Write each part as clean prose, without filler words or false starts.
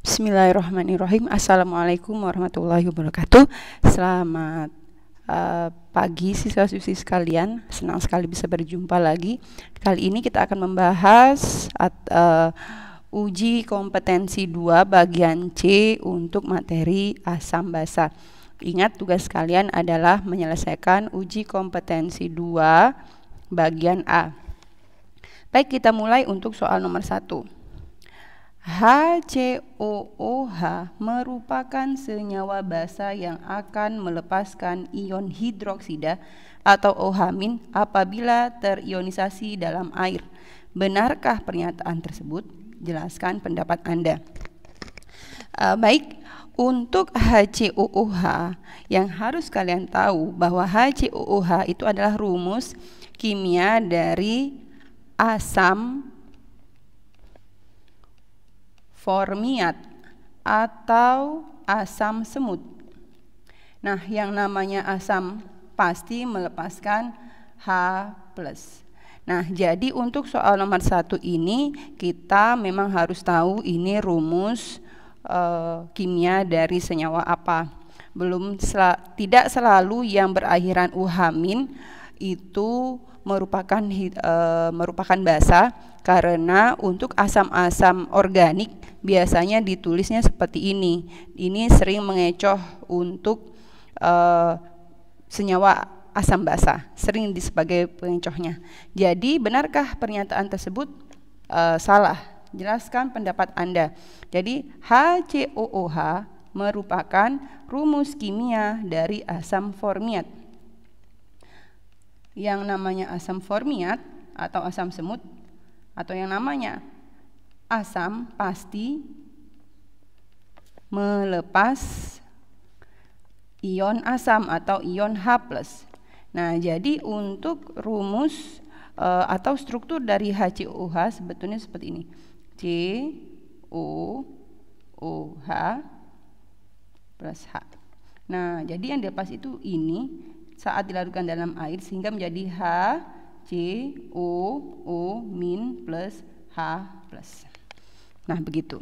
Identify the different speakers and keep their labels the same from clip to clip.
Speaker 1: Bismillahirrahmanirrahim. Assalamualaikum warahmatullahi wabarakatuh. Selamat pagi siswa-siswi sekalian. Senang sekali bisa berjumpa lagi. Kali ini kita akan membahas uji kompetensi 2 bagian C untuk materi asam basa. Ingat, tugas kalian adalah menyelesaikan uji kompetensi 2 bagian A. Baik, kita mulai untuk soal nomor 1. HCOOH merupakan senyawa basa yang akan melepaskan ion hidroksida atau OH- apabila terionisasi dalam air. Benarkah pernyataan tersebut? Jelaskan pendapat Anda. Baik, untuk HCOOH yang harus kalian tahu bahwa HCOOH itu adalah rumus kimia dari asam formiat atau asam semut. Nah, yang namanya asam pasti melepaskan H+. Nah, jadi untuk soal nomor 1 ini kita memang harus tahu ini rumus kimia dari senyawa apa. Tidak selalu yang berakhiran UH- itu merupakan basa, karena untuk asam-asam organik biasanya ditulisnya seperti ini. Ini sering mengecoh untuk senyawa asam basa, sering sebagai pengecohnya. Jadi benarkah pernyataan tersebut? Salah. Jelaskan pendapat Anda. Jadi HCOOH merupakan rumus kimia dari asam formiat. Yang namanya asam formiat atau asam semut atau yang namanya asam pasti melepas ion asam atau ion H+. Nah, jadi untuk rumus atau struktur dari HCOOH sebetulnya seperti ini. COOH plus H. Nah, jadi yang dilepas itu ini saat dilarutkan dalam air sehingga menjadi HCOO- plus H+. Nah, begitu.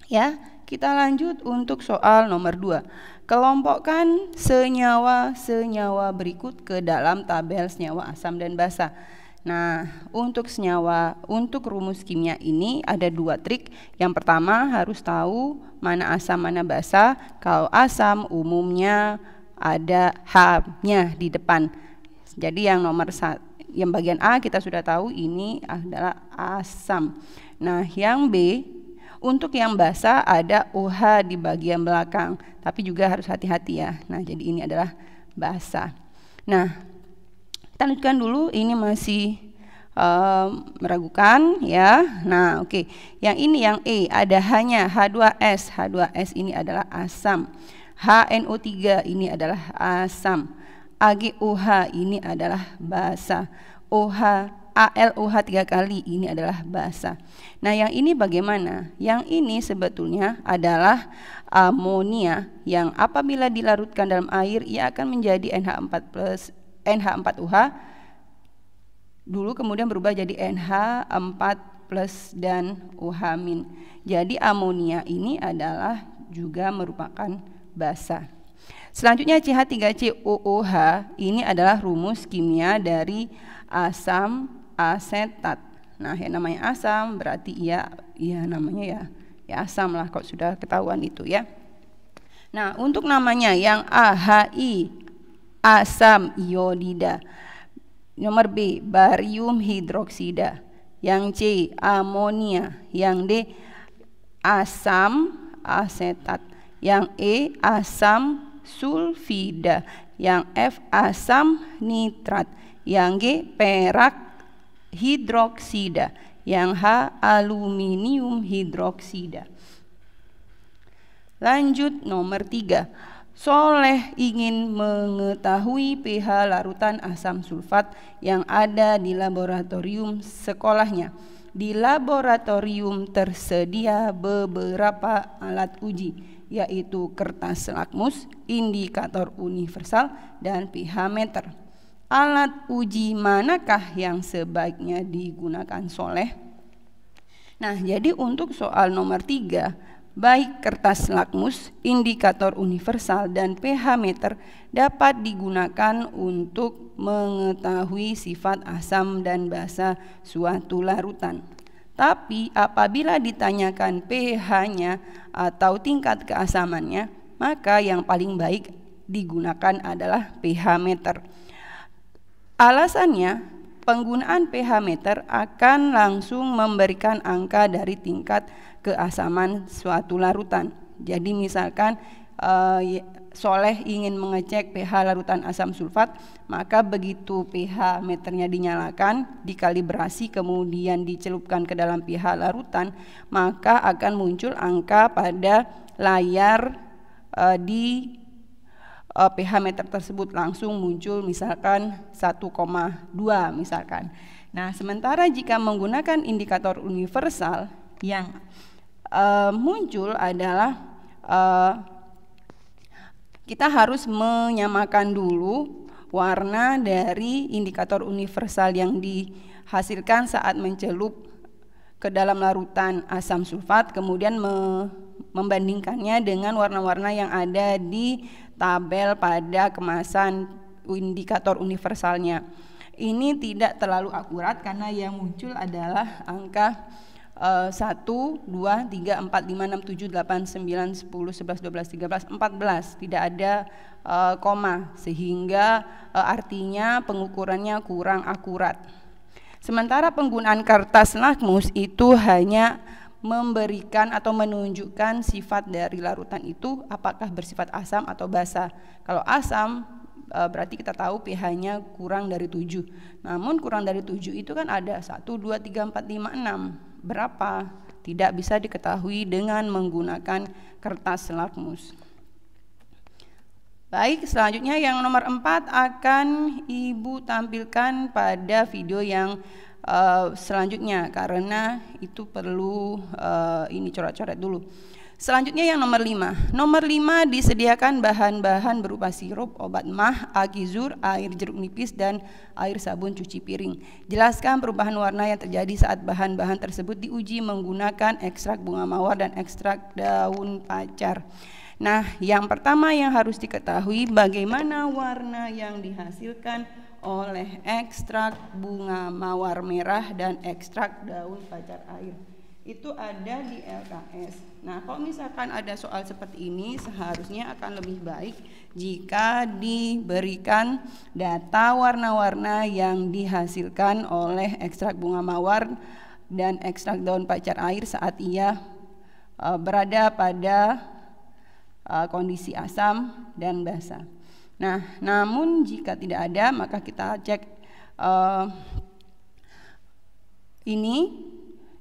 Speaker 1: Ya, kita lanjut untuk soal nomor 2. Kelompokkan senyawa-senyawa berikut ke dalam tabel senyawa asam dan basa. Nah, untuk rumus kimia ini ada 2 trik. Yang pertama harus tahu mana asam mana basa. Kalau asam umumnya ada H-nya di depan. Jadi yang bagian A kita sudah tahu ini adalah asam. Nah, yang B, untuk yang basa ada OH di bagian belakang, tapi juga harus hati-hati ya. Nah, jadi ini adalah basa. Nah, kita lanjutkan dulu, ini masih meragukan ya. Nah, oke. Yang ini yang E ada H-nya, H2S. H2S ini adalah asam. HNO3 ini adalah asam. AgOH ini adalah basa. AlOH 3 kali ini adalah basa. Nah, yang ini bagaimana? Yang ini sebetulnya adalah amonia yang apabila dilarutkan dalam air ia akan menjadi NH4OH dulu, kemudian berubah jadi NH4+ dan OH-. Jadi amonia ini adalah juga merupakan basa. Selanjutnya CH3COOH ini adalah rumus kimia dari asam asetat. Nah, yang namanya asam berarti ya namanya ya asam lah, kok sudah ketahuan itu ya. Nah, untuk namanya yang A, HI, asam iodida. Nomor B, barium hidroksida. Yang C, amonia. Yang D, asam asetat. Yang E, asam sulfida. Yang F, asam nitrat. Yang G, perak hidroksida. Yang H, aluminium hidroksida. Lanjut nomor 3. Soleh ingin mengetahui pH larutan asam sulfat yang ada di laboratorium sekolahnya. Di laboratorium tersedia beberapa alat uji, yaitu kertas lakmus, indikator universal, dan pH meter. Alat uji manakah yang sebaiknya digunakan Soleh? Nah, jadi untuk soal nomor 3, baik kertas lakmus, indikator universal, dan pH meter dapat digunakan untuk mengetahui sifat asam dan basa suatu larutan. Tapi apabila ditanyakan pH-nya atau tingkat keasamannya, maka yang paling baik digunakan adalah pH meter. Alasannya, penggunaan pH meter akan langsung memberikan angka dari tingkat keasaman suatu larutan. Jadi misalkan Soleh ingin mengecek pH larutan asam sulfat, maka begitu pH meternya dinyalakan, dikalibrasi, kemudian dicelupkan ke dalam pH larutan, maka akan muncul angka pada layar di pH meter tersebut, langsung muncul misalkan 1,2 misalkan. Nah, sementara jika menggunakan indikator universal, yang muncul adalah kita harus menyamakan dulu warna dari indikator universal yang dihasilkan saat mencelup ke dalam larutan asam sulfat, kemudian membandingkannya dengan warna-warna yang ada di tabel pada kemasan indikator universalnya. Ini tidak terlalu akurat karena yang muncul adalah angka 1, 2, 3, 4, 5, 6, 7, 8, 9, 10, 11, 12, 13, 14. Tidak ada koma, sehingga artinya pengukurannya kurang akurat. Sementara penggunaan kertas lakmus itu hanya memberikan atau menunjukkan sifat dari larutan itu apakah bersifat asam atau basa. Kalau asam berarti kita tahu pH-nya kurang dari 7. Namun kurang dari 7 itu kan ada 1, 2, 3, 4, 5, 6. Berapa? Tidak bisa diketahui dengan menggunakan kertas lakmus. Baik, selanjutnya yang nomor 4 akan Ibu tampilkan pada video yang selanjutnya, karena itu perlu ini coret-coret dulu. Selanjutnya yang nomor 5. Nomor 5 disediakan bahan-bahan berupa sirup, obat mah, akizur, air jeruk nipis, dan air sabun cuci piring. Jelaskan perubahan warna yang terjadi saat bahan-bahan tersebut diuji menggunakan ekstrak bunga mawar dan ekstrak daun pacar. Nah, yang pertama yang harus diketahui bagaimana warna yang dihasilkan oleh ekstrak bunga mawar merah dan ekstrak daun pacar air. Itu ada di LKS. Nah, kalau misalkan ada soal seperti ini, seharusnya akan lebih baik jika diberikan data warna-warna yang dihasilkan oleh ekstrak bunga mawar dan ekstrak daun pacar air saat ia berada pada kondisi asam dan basa. Nah, namun jika tidak ada, maka kita cek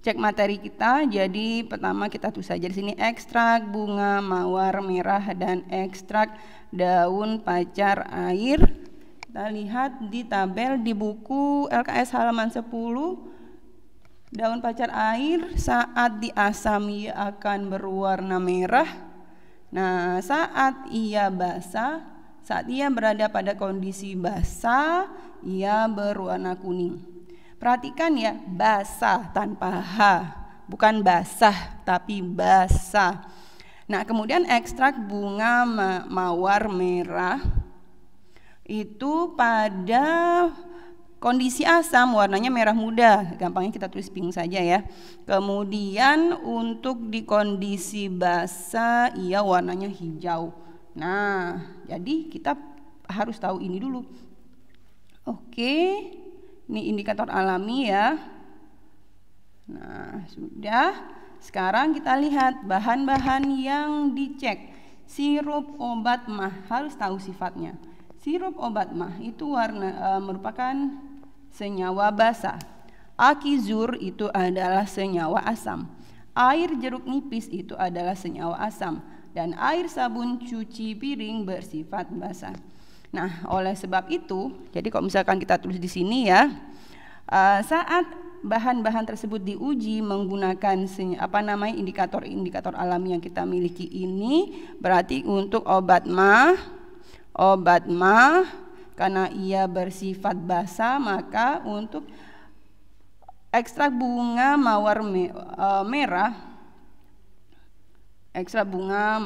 Speaker 1: cek materi kita. Jadi pertama kita tulis saja di sini ekstrak bunga mawar merah dan ekstrak daun pacar air. Kita lihat di tabel di buku LKS halaman 10. Daun pacar air saat diasami akan berwarna merah. Nah, saat ia basah, saat ia berada pada kondisi basah, ia berwarna kuning. Perhatikan ya, basah tanpa H, bukan basah tapi basah. Nah, kemudian ekstrak bunga mawar merah itu pada kondisi asam warnanya merah muda, gampangnya kita tulis pink saja ya. Kemudian untuk di kondisi basah ia warnanya hijau. Nah, jadi kita harus tahu ini dulu. Oke. Ini indikator alami ya. Nah, sudah. Sekarang kita lihat bahan-bahan yang dicek. Sirup obat mah, harus tahu sifatnya. Sirup obat mah itu merupakan senyawa basa. Akizur itu adalah senyawa asam. Air jeruk nipis itu adalah senyawa asam. Dan air sabun cuci piring bersifat basa. Nah, oleh sebab itu, jadi kalau misalkan kita tulis di sini ya, saat bahan-bahan tersebut diuji menggunakan indikator-indikator alami yang kita miliki ini, berarti untuk obat mah karena ia bersifat basa, maka untuk ekstrak bunga mawar merah ekstrak bunga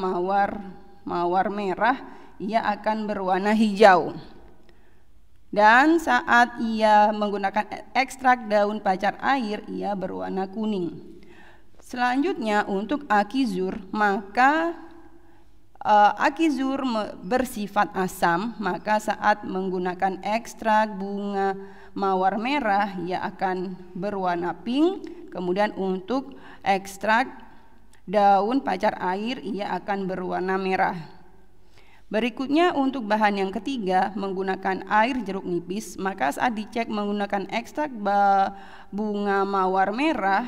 Speaker 1: mawar merah, ia akan berwarna hijau. Dan saat ia menggunakan ekstrak daun pacar air, ia berwarna kuning. Selanjutnya untuk akizur, maka akizur bersifat asam, maka saat menggunakan ekstrak bunga mawar merah ia akan berwarna pink. Kemudian untuk ekstrak daun pacar air ia akan berwarna merah. Berikutnya untuk bahan yang ketiga menggunakan air jeruk nipis, maka saat dicek menggunakan ekstrak bunga mawar merah,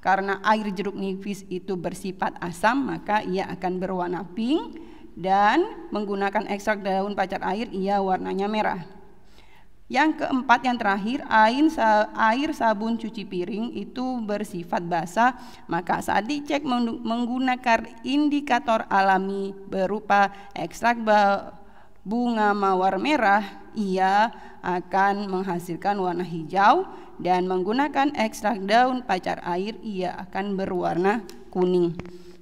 Speaker 1: karena air jeruk nipis itu bersifat asam, maka ia akan berwarna pink, dan menggunakan ekstrak daun pacar air ia warnanya merah. Yang keempat, yang terakhir, air sabun cuci piring itu bersifat basah, maka saat dicek menggunakan indikator alami berupa ekstrak bunga mawar merah, ia akan menghasilkan warna hijau, dan menggunakan ekstrak daun pacar air ia akan berwarna kuning.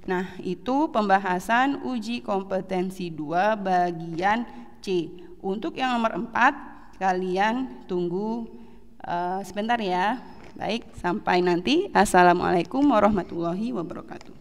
Speaker 1: Nah, itu pembahasan uji kompetensi 2 bagian C. Untuk yang nomor 4 kalian tunggu sebentar ya. Baik, sampai nanti. Assalamualaikum warahmatullahi wabarakatuh.